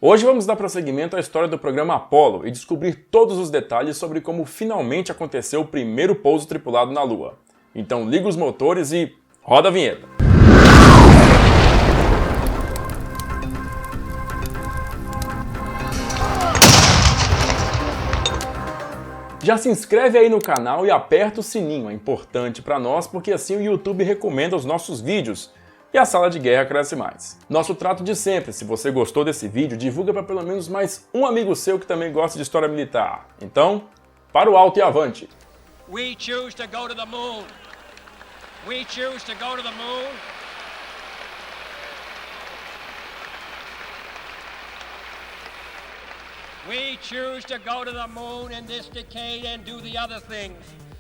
Hoje vamos dar prosseguimento à história do programa Apollo e descobrir todos os detalhes sobre como finalmente aconteceu o primeiro pouso tripulado na Lua. Então liga os motores e roda a vinheta! Já se inscreve aí no canal e aperta o sininho, é importante para nós porque assim o YouTube recomenda os nossos vídeos e a sala de guerra cresce mais. Nosso trato de sempre, se você gostou desse vídeo, divulga para pelo menos mais um amigo seu que também gosta de história militar. Então, para o alto e avante! We choose to go to the moon. We choose to go to the moon. We choose to go to the moon in this decade and do the other things,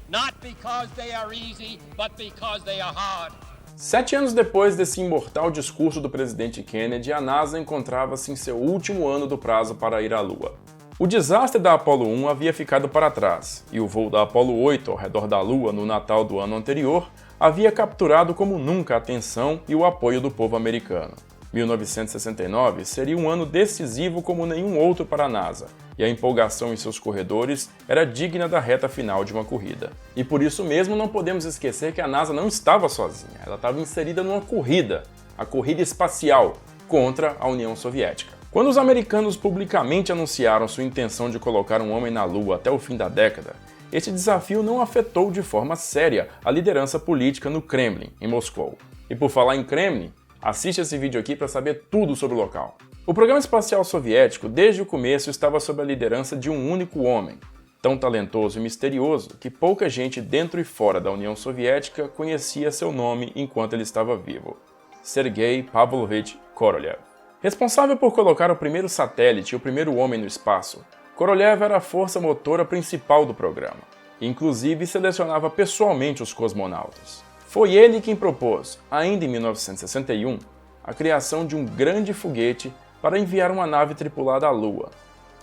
not because they are easy, but because they are hard. 7 anos depois desse imortal discurso do presidente Kennedy, a NASA encontrava-se em seu último ano do prazo para ir à Lua. O desastre da Apollo 1 havia ficado para trás, e o voo da Apollo 8 ao redor da Lua no Natal do ano anterior havia capturado como nunca a atenção e o apoio do povo americano. 1969 seria um ano decisivo como nenhum outro para a NASA, e a empolgação em seus corredores era digna da reta final de uma corrida. E por isso mesmo não podemos esquecer que a NASA não estava sozinha, ela estava inserida numa corrida, a corrida espacial, contra a União Soviética. Quando os americanos publicamente anunciaram sua intenção de colocar um homem na Lua até o fim da década, este desafio não afetou de forma séria a liderança política no Kremlin, em Moscou. E por falar em Kremlin, assiste esse vídeo aqui para saber tudo sobre o local. O programa espacial soviético, desde o começo, estava sob a liderança de um único homem, tão talentoso e misterioso que pouca gente dentro e fora da União Soviética conhecia seu nome enquanto ele estava vivo: Sergei Pavlovich Korolev. Responsável por colocar o primeiro satélite e o primeiro homem no espaço, Korolev era a força motora principal do programa, e inclusive selecionava pessoalmente os cosmonautas. Foi ele quem propôs, ainda em 1961, a criação de um grande foguete para enviar uma nave tripulada à Lua.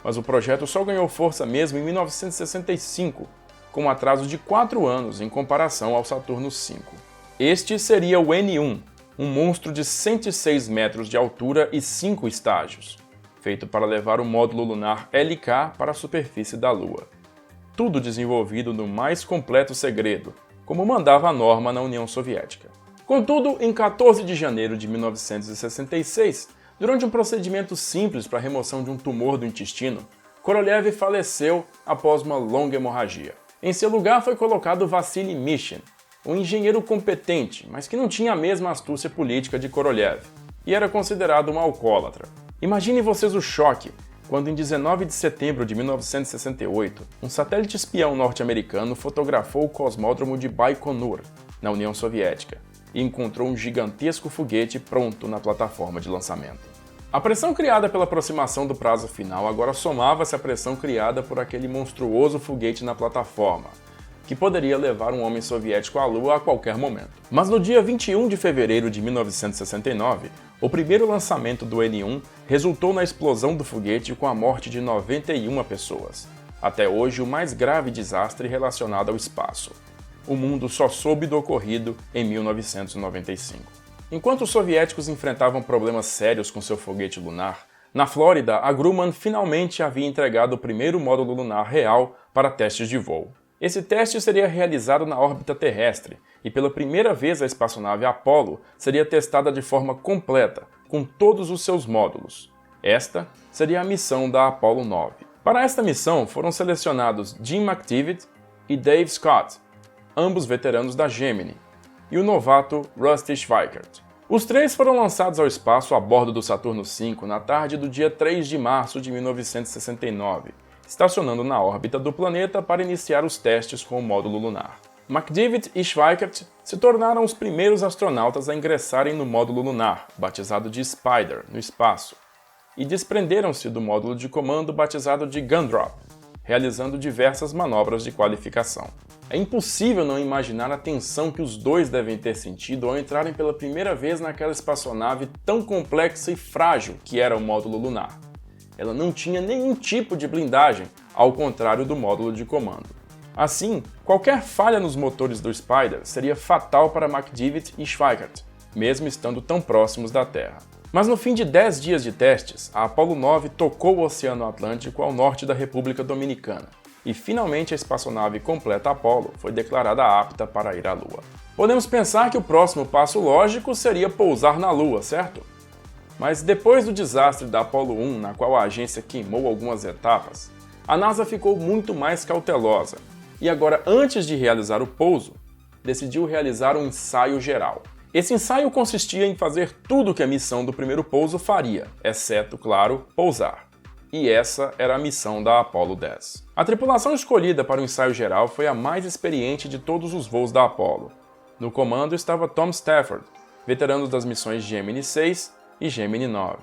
Mas o projeto só ganhou força mesmo em 1965, com um atraso de 4 anos em comparação ao Saturno V. Este seria o N-1, um monstro de 106 metros de altura e 5 estágios, feito para levar o módulo lunar LK para a superfície da Lua. Tudo desenvolvido no mais completo segredo, como mandava a norma na União Soviética. Contudo, em 14 de janeiro de 1966, durante um procedimento simples para a remoção de um tumor do intestino, Korolev faleceu após uma longa hemorragia. Em seu lugar foi colocado Vassily Mishin, um engenheiro competente, mas que não tinha a mesma astúcia política de Korolev, e era considerado um alcoólatra. Imaginem vocês o choque quando em 19 de setembro de 1968, um satélite espião norte-americano fotografou o cosmódromo de Baikonur, na União Soviética, e encontrou um gigantesco foguete pronto na plataforma de lançamento. A pressão criada pela aproximação do prazo final agora somava-se à pressão criada por aquele monstruoso foguete na plataforma, que poderia levar um homem soviético à Lua a qualquer momento. Mas no dia 21 de fevereiro de 1969, o primeiro lançamento do N-1 resultou na explosão do foguete com a morte de 91 pessoas. Até hoje, o mais grave desastre relacionado ao espaço. O mundo só soube do ocorrido em 1995. Enquanto os soviéticos enfrentavam problemas sérios com seu foguete lunar, na Flórida, a Grumman finalmente havia entregado o primeiro módulo lunar real para testes de voo. Esse teste seria realizado na órbita terrestre, e pela primeira vez a espaçonave Apollo seria testada de forma completa, com todos os seus módulos. Esta seria a missão da Apollo 9. Para esta missão foram selecionados Jim McDivitt e Dave Scott, ambos veteranos da Gemini, e o novato Rusty Schweickart. Os três foram lançados ao espaço a bordo do Saturno V na tarde do dia 3 de março de 1969, estacionando na órbita do planeta para iniciar os testes com o módulo lunar. McDivitt e Schweickart se tornaram os primeiros astronautas a ingressarem no módulo lunar, batizado de Spider, no espaço, e desprenderam-se do módulo de comando batizado de Gundrop, realizando diversas manobras de qualificação. É impossível não imaginar a tensão que os dois devem ter sentido ao entrarem pela primeira vez naquela espaçonave tão complexa e frágil que era o módulo lunar. Ela não tinha nenhum tipo de blindagem, ao contrário do módulo de comando. Assim, qualquer falha nos motores do Spider seria fatal para McDivitt e Schweickart, mesmo estando tão próximos da Terra. Mas no fim de 10 dias de testes, a Apollo 9 tocou o Oceano Atlântico ao norte da República Dominicana, e finalmente a espaçonave completa Apollo foi declarada apta para ir à Lua. Podemos pensar que o próximo passo lógico seria pousar na Lua, certo? Mas depois do desastre da Apollo 1, na qual a agência queimou algumas etapas, a NASA ficou muito mais cautelosa e agora, antes de realizar o pouso, decidiu realizar um ensaio geral. Esse ensaio consistia em fazer tudo que a missão do primeiro pouso faria, exceto, claro, pousar. E essa era a missão da Apollo 10. A tripulação escolhida para o ensaio geral foi a mais experiente de todos os voos da Apollo. No comando estava Tom Stafford, veterano das missões Gemini 6 e Gemini 9.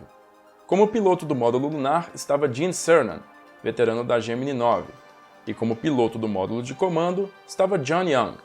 Como piloto do módulo lunar estava Gene Cernan, veterano da Gemini 9. E como piloto do módulo de comando estava John Young,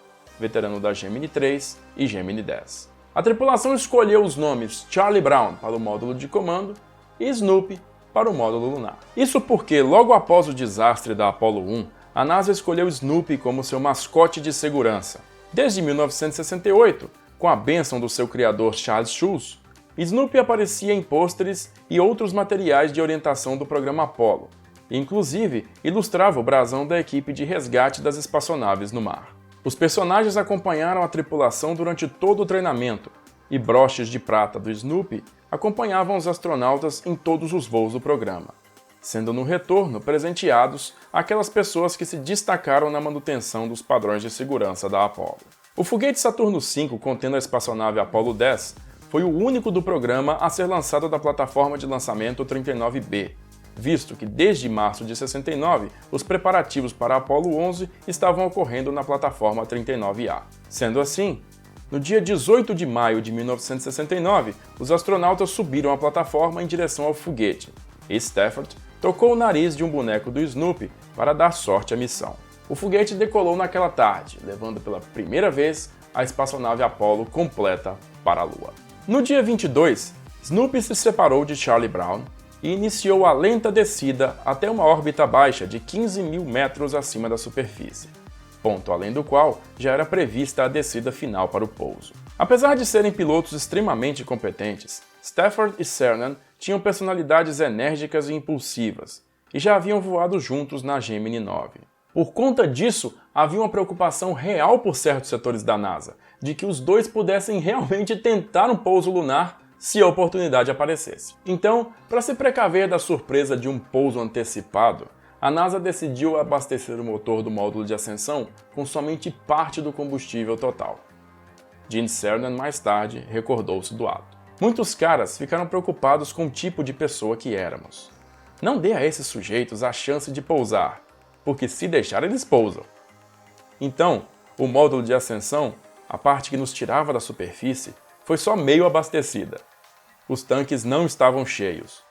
veterano da Gemini 3 e Gemini 10. A tripulação escolheu os nomes Charlie Brown para o módulo de comando e Snoopy para o módulo lunar. Isso porque, logo após o desastre da Apollo 1, a NASA escolheu Snoopy como seu mascote de segurança. Desde 1968, com a bênção do seu criador Charles Schulz, Snoopy aparecia em pôsteres e outros materiais de orientação do programa Apollo, e inclusive ilustrava o brasão da equipe de resgate das espaçonaves no mar. Os personagens acompanharam a tripulação durante todo o treinamento, e broches de prata do Snoopy acompanhavam os astronautas em todos os voos do programa, sendo no retorno presenteados aquelas pessoas que se destacaram na manutenção dos padrões de segurança da Apollo. O foguete Saturno V contendo a espaçonave Apollo 10 foi o único do programa a ser lançado da plataforma de lançamento 39B, visto que desde março de 69 os preparativos para a Apollo 11 estavam ocorrendo na plataforma 39A. Sendo assim, no dia 18 de maio de 1969, os astronautas subiram a plataforma em direção ao foguete, e Stafford tocou o nariz de um boneco do Snoopy para dar sorte à missão. O foguete decolou naquela tarde, levando pela primeira vez a espaçonave Apollo completa para a Lua. No dia 22, Snoopy se separou de Charlie Brown e iniciou a lenta descida até uma órbita baixa de 15.000 metros acima da superfície, ponto além do qual já era prevista a descida final para o pouso. Apesar de serem pilotos extremamente competentes, Stafford e Cernan tinham personalidades enérgicas e impulsivas, e já haviam voado juntos na Gemini 9. Por conta disso, havia uma preocupação real por certos setores da NASA, de que os dois pudessem realmente tentar um pouso lunar se a oportunidade aparecesse. Então, para se precaver da surpresa de um pouso antecipado, a NASA decidiu abastecer o motor do módulo de ascensão com somente parte do combustível total. Gene Cernan mais tarde recordou-se do ato. Muitos caras ficaram preocupados com o tipo de pessoa que éramos. Não dê a esses sujeitos a chance de pousar, porque se deixar eles pousam. Então, o módulo de ascensão, a parte que nos tirava da superfície, foi só meio abastecida. Os tanques não estavam cheios.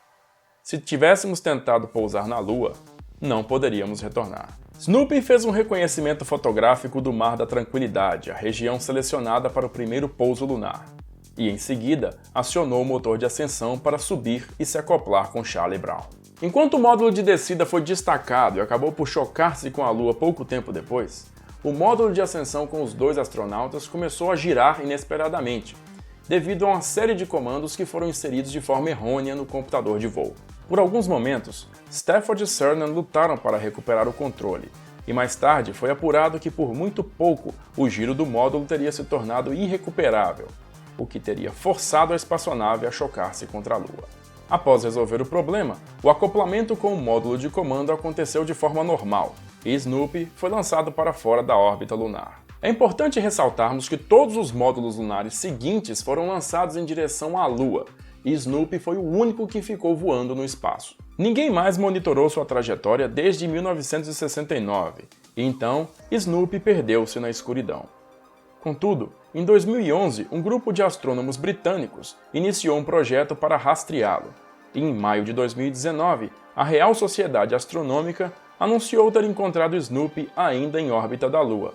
Se tivéssemos tentado pousar na Lua, não poderíamos retornar. Snoopy fez um reconhecimento fotográfico do Mar da Tranquilidade, a região selecionada para o primeiro pouso lunar, e em seguida acionou o motor de ascensão para subir e se acoplar com Charlie Brown. Enquanto o módulo de descida foi destacado e acabou por chocar-se com a Lua pouco tempo depois, o módulo de ascensão com os dois astronautas começou a girar inesperadamente, devido a uma série de comandos que foram inseridos de forma errônea no computador de voo. Por alguns momentos, Stafford e Cernan lutaram para recuperar o controle, e mais tarde foi apurado que por muito pouco o giro do módulo teria se tornado irrecuperável, o que teria forçado a espaçonave a chocar-se contra a Lua. Após resolver o problema, o acoplamento com o módulo de comando aconteceu de forma normal, e Snoopy foi lançado para fora da órbita lunar. É importante ressaltarmos que todos os módulos lunares seguintes foram lançados em direção à Lua, e Snoopy foi o único que ficou voando no espaço. Ninguém mais monitorou sua trajetória desde 1969, e então Snoopy perdeu-se na escuridão. Contudo, em 2011, um grupo de astrônomos britânicos iniciou um projeto para rastreá-lo, e em maio de 2019, a Real Sociedade Astronômica anunciou ter encontrado Snoopy ainda em órbita da Lua,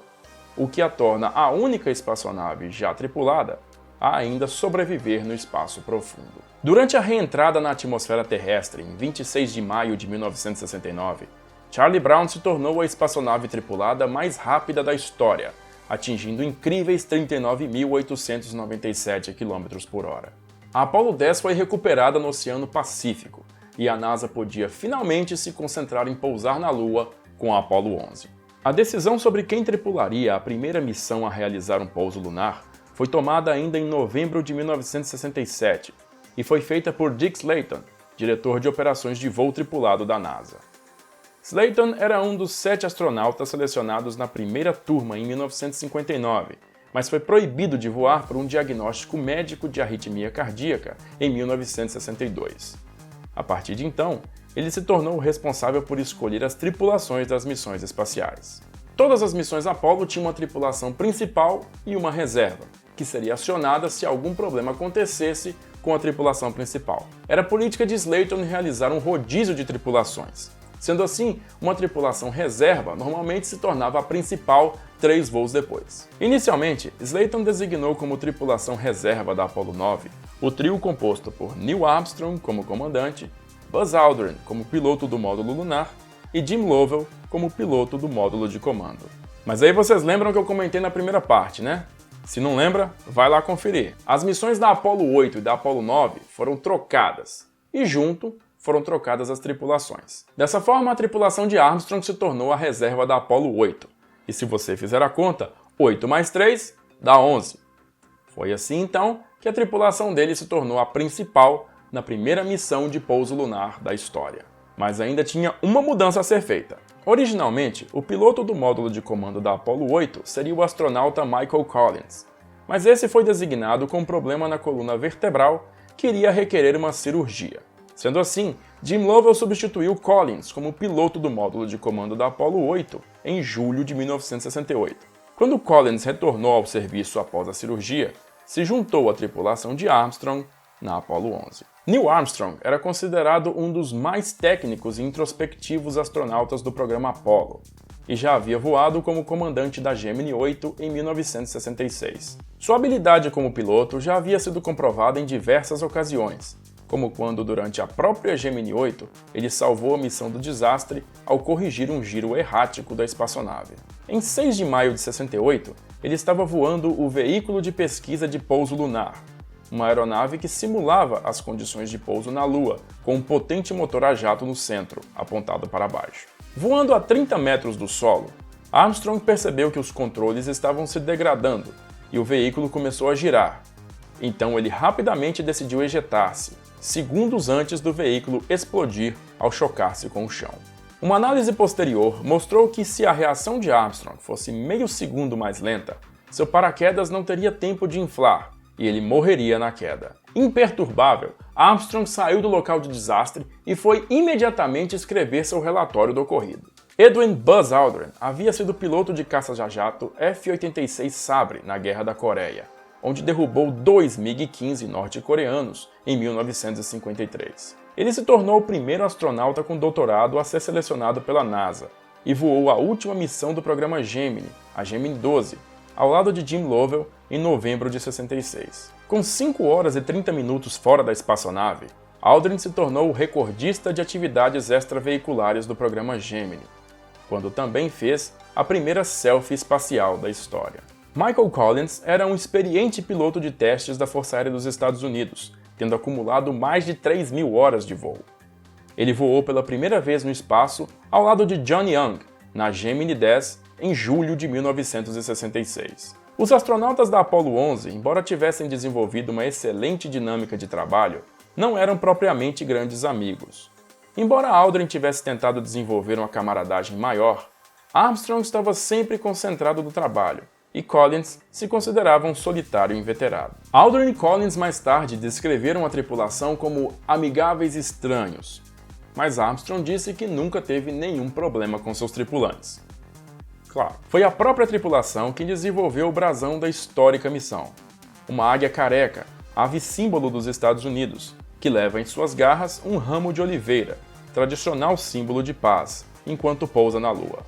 o que a torna a única espaçonave já tripulada a ainda sobreviver no espaço profundo. Durante a reentrada na atmosfera terrestre em 26 de maio de 1969, Charlie Brown se tornou a espaçonave tripulada mais rápida da história, atingindo incríveis 39.897 km/h. a Apollo 10 foi recuperada no Oceano Pacífico e a NASA podia finalmente se concentrar em pousar na Lua com a Apollo 11. A decisão sobre quem tripularia a primeira missão a realizar um pouso lunar foi tomada ainda em novembro de 1967 e foi feita por Dick Slayton, diretor de operações de voo tripulado da NASA. Slayton era um dos 7 astronautas selecionados na primeira turma em 1959, mas foi proibido de voar por um diagnóstico médico de arritmia cardíaca em 1962. A partir de então, ele se tornou o responsável por escolher as tripulações das missões espaciais. Todas as missões Apollo tinham uma tripulação principal e uma reserva, que seria acionada se algum problema acontecesse com a tripulação principal. Era política de Slayton realizar um rodízio de tripulações. Sendo assim, uma tripulação reserva normalmente se tornava a principal 3 voos depois. Inicialmente, Slayton designou como tripulação reserva da Apollo 9 o trio composto por Neil Armstrong como comandante, Buzz Aldrin como piloto do módulo lunar e Jim Lovell como piloto do módulo de comando. Mas aí vocês lembram que eu comentei na primeira parte, né? Se não lembra, vai lá conferir. As missões da Apollo 8 e da Apollo 9 foram trocadas, e junto foram trocadas as tripulações. Dessa forma, a tripulação de Armstrong se tornou a reserva da Apollo 8. E se você fizer a conta, 8 mais 3 dá 11. Foi assim, então, que a tripulação dele se tornou a principal na primeira missão de pouso lunar da história. Mas ainda tinha uma mudança a ser feita. Originalmente, o piloto do módulo de comando da Apollo 8 seria o astronauta Michael Collins, mas esse foi designado com um problema na coluna vertebral que iria requerer uma cirurgia. Sendo assim, Jim Lovell substituiu Collins como piloto do módulo de comando da Apollo 8 em julho de 1968. Quando Collins retornou ao serviço após a cirurgia, se juntou à tripulação de Armstrong na Apollo 11. Neil Armstrong era considerado um dos mais técnicos e introspectivos astronautas do programa Apollo, e já havia voado como comandante da Gemini 8 em 1966. Sua habilidade como piloto já havia sido comprovada em diversas ocasiões, como quando, durante a própria Gemini 8, ele salvou a missão do desastre ao corrigir um giro errático da espaçonave. Em 6 de maio de 68, ele estava voando o Veículo de Pesquisa de Pouso Lunar, uma aeronave que simulava as condições de pouso na Lua, com um potente motor a jato no centro, apontado para baixo. Voando a 30 metros do solo, Armstrong percebeu que os controles estavam se degradando e o veículo começou a girar. Então ele rapidamente decidiu ejetar-se, segundos antes do veículo explodir ao chocar-se com o chão. Uma análise posterior mostrou que se a reação de Armstrong fosse meio segundo mais lenta, seu paraquedas não teria tempo de inflar e ele morreria na queda. Imperturbável, Armstrong saiu do local de desastre e foi imediatamente escrever seu relatório do ocorrido. Edwin Buzz Aldrin havia sido piloto de caça-jato F-86 Sabre na Guerra da Coreia, onde derrubou 2 MiG-15 norte-coreanos em 1953. Ele se tornou o primeiro astronauta com doutorado a ser selecionado pela NASA e voou a última missão do programa Gemini, a Gemini 12, ao lado de Jim Lovell em novembro de 66. Com 5 horas e 30 minutos fora da espaçonave, Aldrin se tornou o recordista de atividades extraveiculares do programa Gemini, quando também fez a primeira selfie espacial da história. Michael Collins era um experiente piloto de testes da Força Aérea dos Estados Unidos, tendo acumulado mais de 3.000 horas de voo. Ele voou pela primeira vez no espaço ao lado de John Young, na Gemini 10, em julho de 1966. Os astronautas da Apollo 11, embora tivessem desenvolvido uma excelente dinâmica de trabalho, não eram propriamente grandes amigos. Embora Aldrin tivesse tentado desenvolver uma camaradagem maior, Armstrong estava sempre concentrado no trabalho, e Collins se considerava um solitário inveterado. Aldrin e Collins mais tarde descreveram a tripulação como amigáveis estranhos, mas Armstrong disse que nunca teve nenhum problema com seus tripulantes. Claro, foi a própria tripulação quem desenvolveu o brasão da histórica missão, uma águia careca, ave símbolo dos Estados Unidos, que leva em suas garras um ramo de oliveira, tradicional símbolo de paz, enquanto pousa na Lua.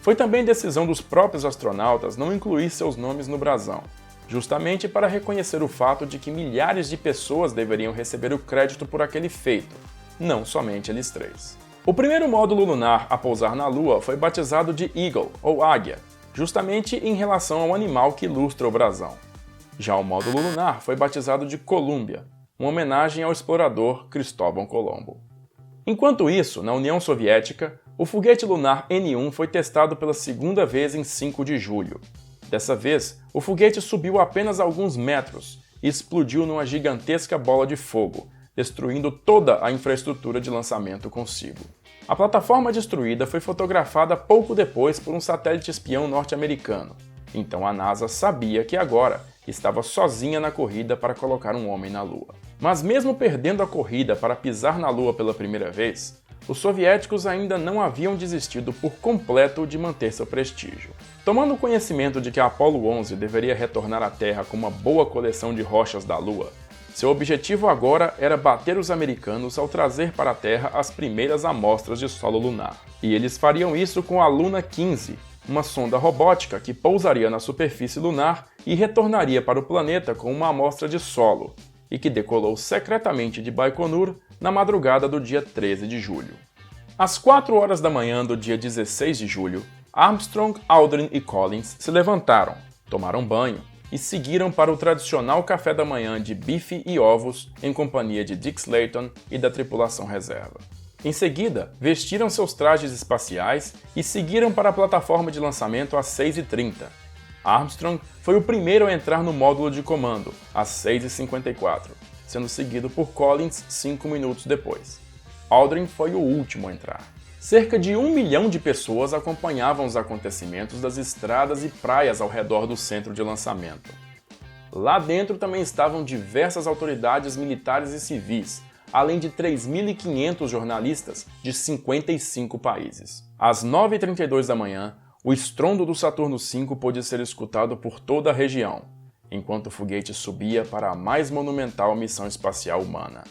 Foi também decisão dos próprios astronautas não incluir seus nomes no brasão, justamente para reconhecer o fato de que milhares de pessoas deveriam receber o crédito por aquele feito, não somente eles três. O primeiro módulo lunar a pousar na Lua foi batizado de Eagle, ou Águia, justamente em relação ao animal que ilustra o brasão. Já o módulo lunar foi batizado de Columbia, uma homenagem ao explorador Cristóvão Colombo. Enquanto isso, na União Soviética, o foguete lunar N-1 foi testado pela segunda vez em 5 de julho. Dessa vez, o foguete subiu apenas alguns metros e explodiu numa gigantesca bola de fogo, destruindo toda a infraestrutura de lançamento consigo. A plataforma destruída foi fotografada pouco depois por um satélite espião norte-americano, então a NASA sabia que agora estava sozinha na corrida para colocar um homem na Lua. Mas mesmo perdendo a corrida para pisar na Lua pela primeira vez, os soviéticos ainda não haviam desistido por completo de manter seu prestígio. Tomando conhecimento de que a Apollo 11 deveria retornar à Terra com uma boa coleção de rochas da Lua, seu objetivo agora era bater os americanos ao trazer para a Terra as primeiras amostras de solo lunar. E eles fariam isso com a Luna 15, uma sonda robótica que pousaria na superfície lunar e retornaria para o planeta com uma amostra de solo, e que decolou secretamente de Baikonur na madrugada do dia 13 de julho. Às 4 horas da manhã do dia 16 de julho, Armstrong, Aldrin e Collins se levantaram, tomaram banho e seguiram para o tradicional café da manhã de bife e ovos em companhia de Dick Slayton e da tripulação reserva. Em seguida, vestiram seus trajes espaciais e seguiram para a plataforma de lançamento às 6h30. Armstrong foi o primeiro a entrar no módulo de comando, às 6h54, sendo seguido por Collins 5 minutos depois. Aldrin foi o último a entrar. Cerca de 1 milhão de pessoas acompanhavam os acontecimentos das estradas e praias ao redor do centro de lançamento. Lá dentro também estavam diversas autoridades militares e civis, além de 3.500 jornalistas de 55 países. Às 9h32 da manhã, o estrondo do Saturno V pôde ser escutado por toda a região, enquanto o foguete subia para a mais monumental missão espacial humana.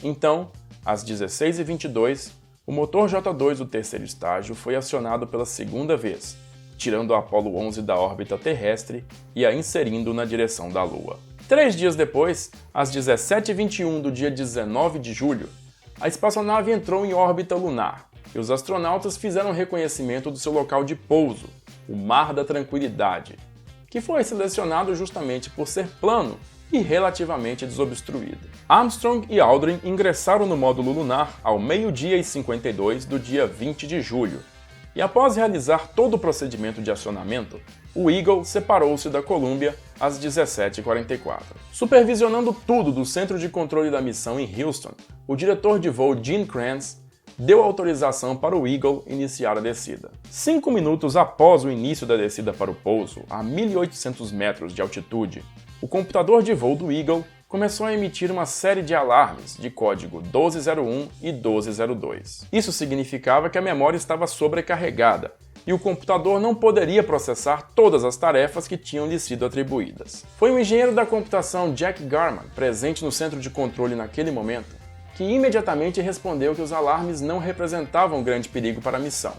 Então, às 16h22, o motor J2 do terceiro estágio foi acionado pela segunda vez, tirando a Apollo 11 da órbita terrestre e a inserindo na direção da Lua. 3 dias depois, às 17h21 do dia 19 de julho, a espaçonave entrou em órbita lunar e os astronautas fizeram reconhecimento do seu local de pouso, o Mar da Tranquilidade, que foi selecionado justamente por ser plano e relativamente desobstruído. Armstrong e Aldrin ingressaram no módulo lunar ao 12h52 do dia 20 de julho, e após realizar todo o procedimento de acionamento, o Eagle separou-se da Columbia às 17h44. Supervisionando tudo do centro de controle da missão em Houston, o diretor de voo Gene Kranz deu autorização para o Eagle iniciar a descida. 5 minutos após o início da descida para o pouso, a 1.800 metros de altitude, o computador de voo do Eagle começou a emitir uma série de alarmes de código 1201 e 1202. Isso significava que a memória estava sobrecarregada e o computador não poderia processar todas as tarefas que tinham lhe sido atribuídas. Foi o engenheiro da computação Jack Garman, presente no centro de controle naquele momento, que imediatamente respondeu que os alarmes não representavam grande perigo para a missão,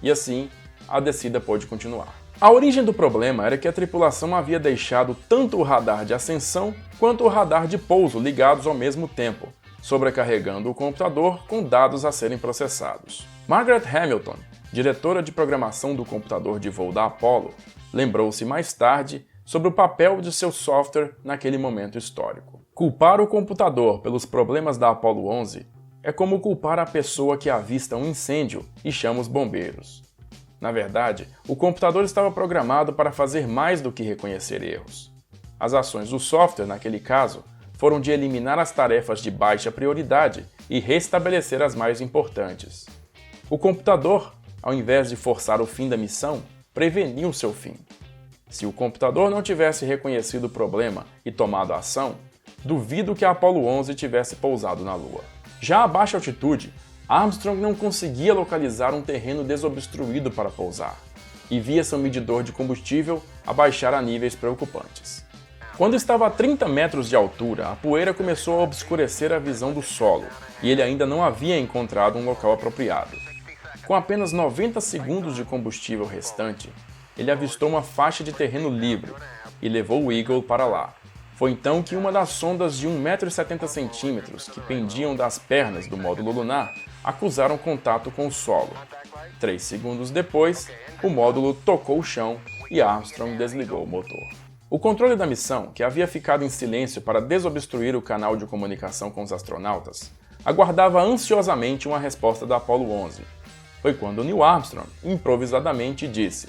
e assim a descida pôde continuar. A origem do problema era que a tripulação havia deixado tanto o radar de ascensão quanto o radar de pouso ligados ao mesmo tempo, sobrecarregando o computador com dados a serem processados. Margaret Hamilton, diretora de programação do computador de voo da Apollo, lembrou-se mais tarde sobre o papel de seu software naquele momento histórico. Culpar o computador pelos problemas da Apollo 11 é como culpar a pessoa que avista um incêndio e chama os bombeiros. Na verdade, o computador estava programado para fazer mais do que reconhecer erros. As ações do software, naquele caso, foram de eliminar as tarefas de baixa prioridade e restabelecer as mais importantes. O computador, ao invés de forçar o fim da missão, preveniu seu fim. Se o computador não tivesse reconhecido o problema e tomado ação, duvido que a Apollo 11 tivesse pousado na Lua. Já a baixa altitude, Armstrong não conseguia localizar um terreno desobstruído para pousar, e via seu medidor de combustível abaixar a níveis preocupantes. Quando estava a 30 metros de altura, a poeira começou a obscurecer a visão do solo, e ele ainda não havia encontrado um local apropriado. Com apenas 90 segundos de combustível restante, ele avistou uma faixa de terreno livre e levou o Eagle para lá. Foi então que uma das sondas de 1,70 m que pendiam das pernas do módulo lunar acusaram contato com o solo. 3 segundos depois, o módulo tocou o chão e Armstrong desligou o motor. O controle da missão, que havia ficado em silêncio para desobstruir o canal de comunicação com os astronautas, aguardava ansiosamente uma resposta da Apollo 11. Foi quando Neil Armstrong, improvisadamente, disse: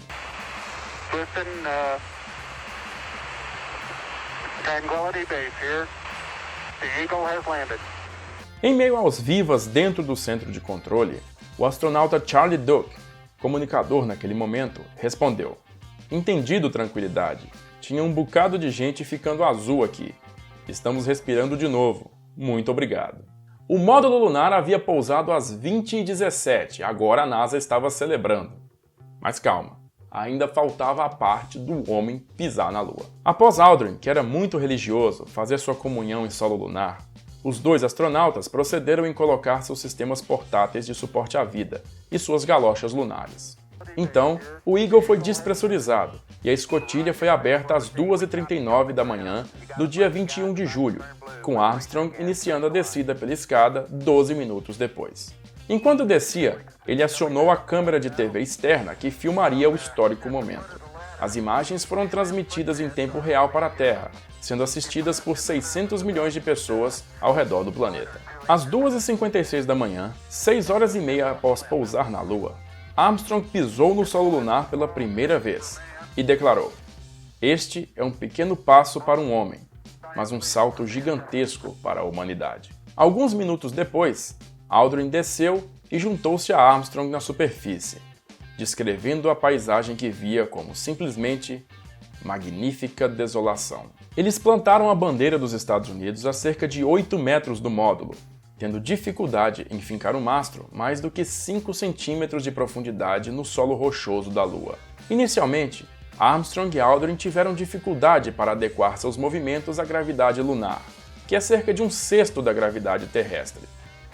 Tranquility Base here. The Eagle has landed. Em meio aos vivas dentro do centro de controle, o astronauta Charlie Duke, comunicador naquele momento, respondeu: Entendido, tranquilidade. Tinha um bocado de gente ficando azul aqui. Estamos respirando de novo. Muito obrigado. O módulo lunar havia pousado às 20h17, agora a NASA estava celebrando. Mas calma, ainda faltava a parte do homem pisar na Lua. Após Aldrin, que era muito religioso, fazer sua comunhão em solo lunar, os dois astronautas procederam em colocar seus sistemas portáteis de suporte à vida e suas galochas lunares. Então, o Eagle foi despressurizado e a escotilha foi aberta às 2h39 da manhã do dia 21 de julho, com Armstrong iniciando a descida pela escada 12 minutos depois. Enquanto descia, ele acionou a câmera de TV externa que filmaria o histórico momento. As imagens foram transmitidas em tempo real para a Terra, sendo assistidas por 600 milhões de pessoas ao redor do planeta. Às 2h56 da manhã, 6 horas e meia após pousar na Lua, Armstrong pisou no solo lunar pela primeira vez e declarou: Este é um pequeno passo para um homem, mas um salto gigantesco para a humanidade. Alguns minutos depois, Aldrin desceu e juntou-se a Armstrong na superfície, descrevendo a paisagem que via como simplesmente magnífica desolação. Eles plantaram a bandeira dos Estados Unidos a cerca de 8 metros do módulo, tendo dificuldade em fincar o mastro mais do que 5 centímetros de profundidade no solo rochoso da Lua. Inicialmente, Armstrong e Aldrin tiveram dificuldade para adequar seus movimentos à gravidade lunar, que é cerca de 1/6 da gravidade terrestre,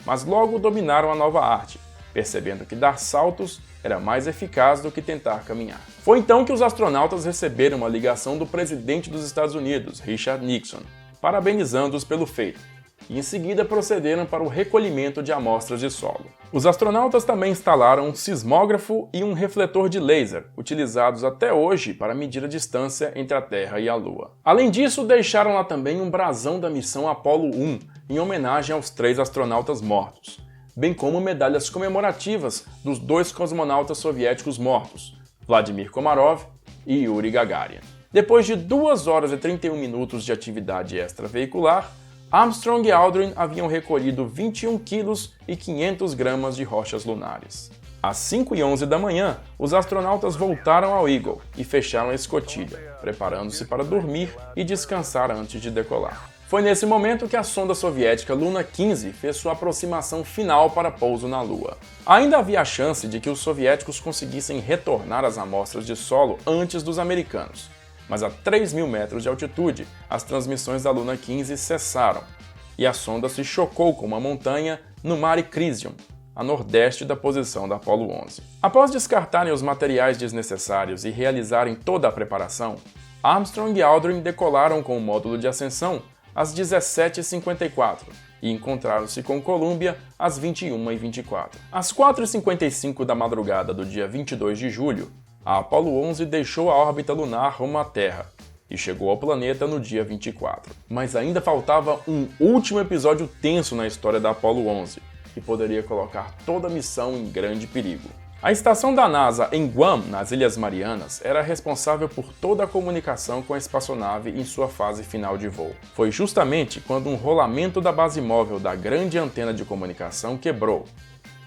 mas logo dominaram a nova arte, percebendo que dar saltos era mais eficaz do que tentar caminhar. Foi então que os astronautas receberam uma ligação do presidente dos Estados Unidos, Richard Nixon, parabenizando-os pelo feito, e em seguida procederam para o recolhimento de amostras de solo. Os astronautas também instalaram um sismógrafo e um refletor de laser, utilizados até hoje para medir a distância entre a Terra e a Lua. Além disso, deixaram lá também um brasão da missão Apollo 1, em homenagem aos 3 astronautas mortos, bem como medalhas comemorativas dos 2 cosmonautas soviéticos mortos, Vladimir Komarov e Yuri Gagarin. Depois de 2 horas e 31 minutos de atividade extraveicular, Armstrong e Aldrin haviam recolhido 21 quilos e 500 gramas de rochas lunares. Às 5h11 da manhã, os astronautas voltaram ao Eagle e fecharam a escotilha, preparando-se para dormir e descansar antes de decolar. Foi nesse momento que a sonda soviética Luna 15 fez sua aproximação final para pouso na Lua. Ainda havia a chance de que os soviéticos conseguissem retornar as amostras de solo antes dos americanos, mas a 3.000 metros de altitude, as transmissões da Luna 15 cessaram e a sonda se chocou com uma montanha no Mare Crisium, a nordeste da posição da Apollo 11. Após descartarem os materiais desnecessários e realizarem toda a preparação, Armstrong e Aldrin decolaram com o módulo de ascensão às 17h54 e encontraram-se com Columbia às 21h24. Às 4h55 da madrugada do dia 22 de julho, a Apollo 11 deixou a órbita lunar rumo à Terra e chegou ao planeta no dia 24. Mas ainda faltava um último episódio tenso na história da Apollo 11, que poderia colocar toda a missão em grande perigo. A estação da NASA em Guam, nas Ilhas Marianas, era responsável por toda a comunicação com a espaçonave em sua fase final de voo. Foi justamente quando um rolamento da base móvel da grande antena de comunicação quebrou,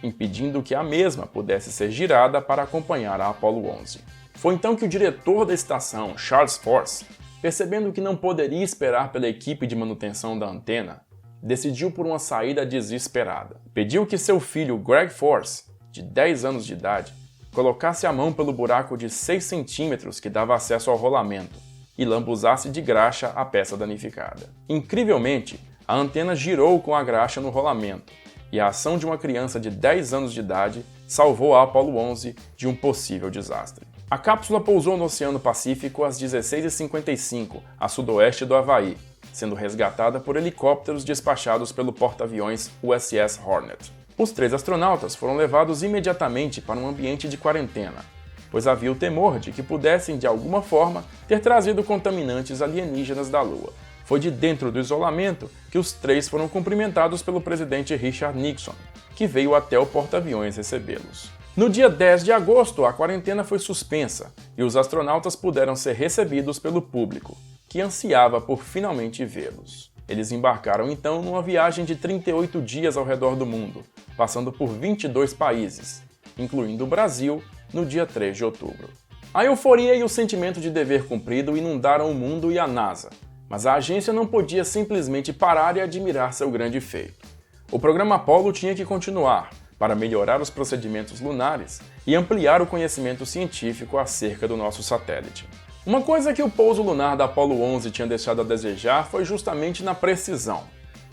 impedindo que a mesma pudesse ser girada para acompanhar a Apollo 11. Foi então que o diretor da estação, Charles Force, percebendo que não poderia esperar pela equipe de manutenção da antena, decidiu por uma saída desesperada. Pediu que seu filho Greg Force, de 10 anos de idade, colocasse a mão pelo buraco de 6 centímetros que dava acesso ao rolamento e lambuzasse de graxa a peça danificada. Incrivelmente, a antena girou com a graxa no rolamento, e a ação de uma criança de 10 anos de idade salvou a Apollo 11 de um possível desastre. A cápsula pousou no Oceano Pacífico às 16h55, a sudoeste do Havaí, sendo resgatada por helicópteros despachados pelo porta-aviões USS Hornet. Os 3 astronautas foram levados imediatamente para um ambiente de quarentena, pois havia o temor de que pudessem de alguma forma ter trazido contaminantes alienígenas da Lua. Foi de dentro do isolamento que os três foram cumprimentados pelo presidente Richard Nixon, que veio até o porta-aviões recebê-los. No dia 10 de agosto, a quarentena foi suspensa e os astronautas puderam ser recebidos pelo público, que ansiava por finalmente vê-los. Eles embarcaram então numa viagem de 38 dias ao redor do mundo, passando por 22 países, incluindo o Brasil, no dia 3 de outubro. A euforia e o sentimento de dever cumprido inundaram o mundo e a NASA, mas a agência não podia simplesmente parar e admirar seu grande feito. O programa Apollo tinha que continuar, para melhorar os procedimentos lunares e ampliar o conhecimento científico acerca do nosso satélite. Uma coisa que o pouso lunar da Apollo 11 tinha deixado a desejar foi justamente na precisão.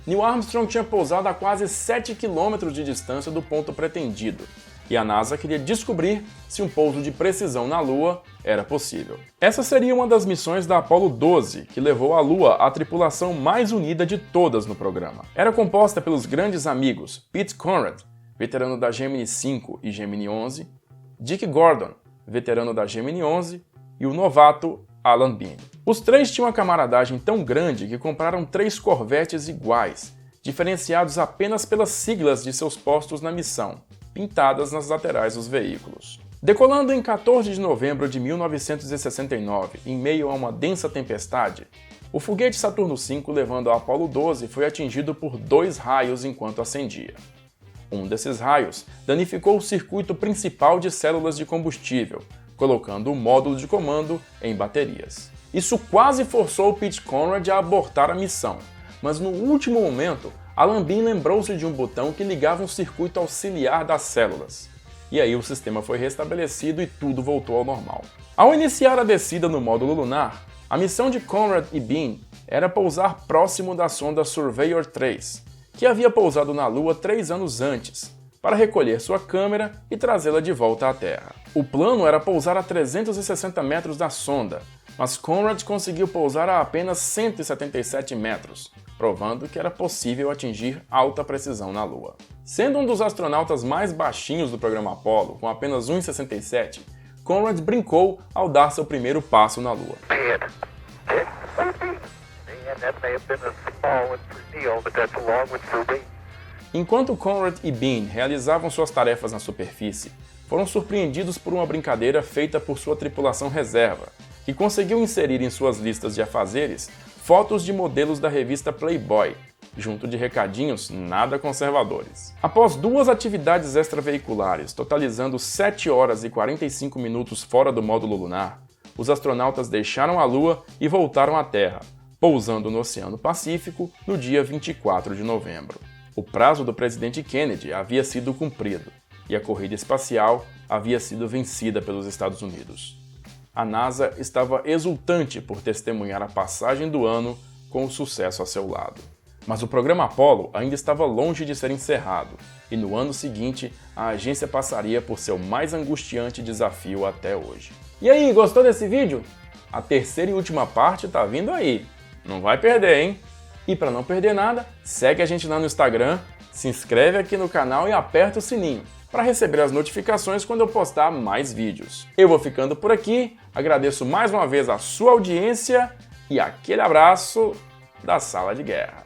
Neil Armstrong tinha pousado a quase 7 km de distância do ponto pretendido, e a NASA queria descobrir se um pouso de precisão na Lua era possível. Essa seria uma das missões da Apollo 12, que levou à Lua a tripulação mais unida de todas no programa. Era composta pelos grandes amigos Pete Conrad, veterano da Gemini 5 e Gemini 11, Dick Gordon, veterano da Gemini 11, e o novato Alan Bean. Os três tinham uma camaradagem tão grande que compraram 3 Corvettes iguais, diferenciados apenas pelas siglas de seus postos na missão, pintadas nas laterais dos veículos. Decolando em 14 de novembro de 1969, em meio a uma densa tempestade, o foguete Saturno V levando a Apollo 12 foi atingido por 2 raios enquanto ascendia. Um desses raios danificou o circuito principal de células de combustível, colocando o módulo de comando em baterias. Isso quase forçou Pete Conrad a abortar a missão, mas no último momento, Alan Bean lembrou-se de um botão que ligava um circuito auxiliar das células. E aí o sistema foi restabelecido e tudo voltou ao normal. Ao iniciar a descida no módulo lunar, a missão de Conrad e Bean era pousar próximo da sonda Surveyor 3, que havia pousado na Lua 3 anos antes, para recolher sua câmera e trazê-la de volta à Terra. O plano era pousar a 360 metros da sonda, mas Conrad conseguiu pousar a apenas 177 metros, provando que era possível atingir alta precisão na Lua. Sendo um dos astronautas mais baixinhos do programa Apollo, com apenas 1,67, Conrad brincou ao dar seu primeiro passo na Lua. Enquanto Conrad e Bean realizavam suas tarefas na superfície, foram surpreendidos por uma brincadeira feita por sua tripulação reserva, que conseguiu inserir em suas listas de afazeres fotos de modelos da revista Playboy, junto de recadinhos nada conservadores. Após 2 atividades extraveiculares, totalizando 7 horas e 45 minutos fora do módulo lunar, os astronautas deixaram a Lua e voltaram à Terra, pousando no Oceano Pacífico no dia 24 de novembro. O prazo do presidente Kennedy havia sido cumprido e a corrida espacial havia sido vencida pelos Estados Unidos. A NASA estava exultante por testemunhar a passagem do ano com o sucesso a seu lado. Mas o programa Apollo ainda estava longe de ser encerrado, e no ano seguinte a agência passaria por seu mais angustiante desafio até hoje. E aí, gostou desse vídeo? A terceira e última parte tá vindo aí. Não vai perder, hein? E para não perder nada, segue a gente lá no Instagram, se inscreve aqui no canal e aperta o sininho para receber as notificações quando eu postar mais vídeos. Eu vou ficando por aqui, agradeço mais uma vez a sua audiência e aquele abraço da Sala de Guerra.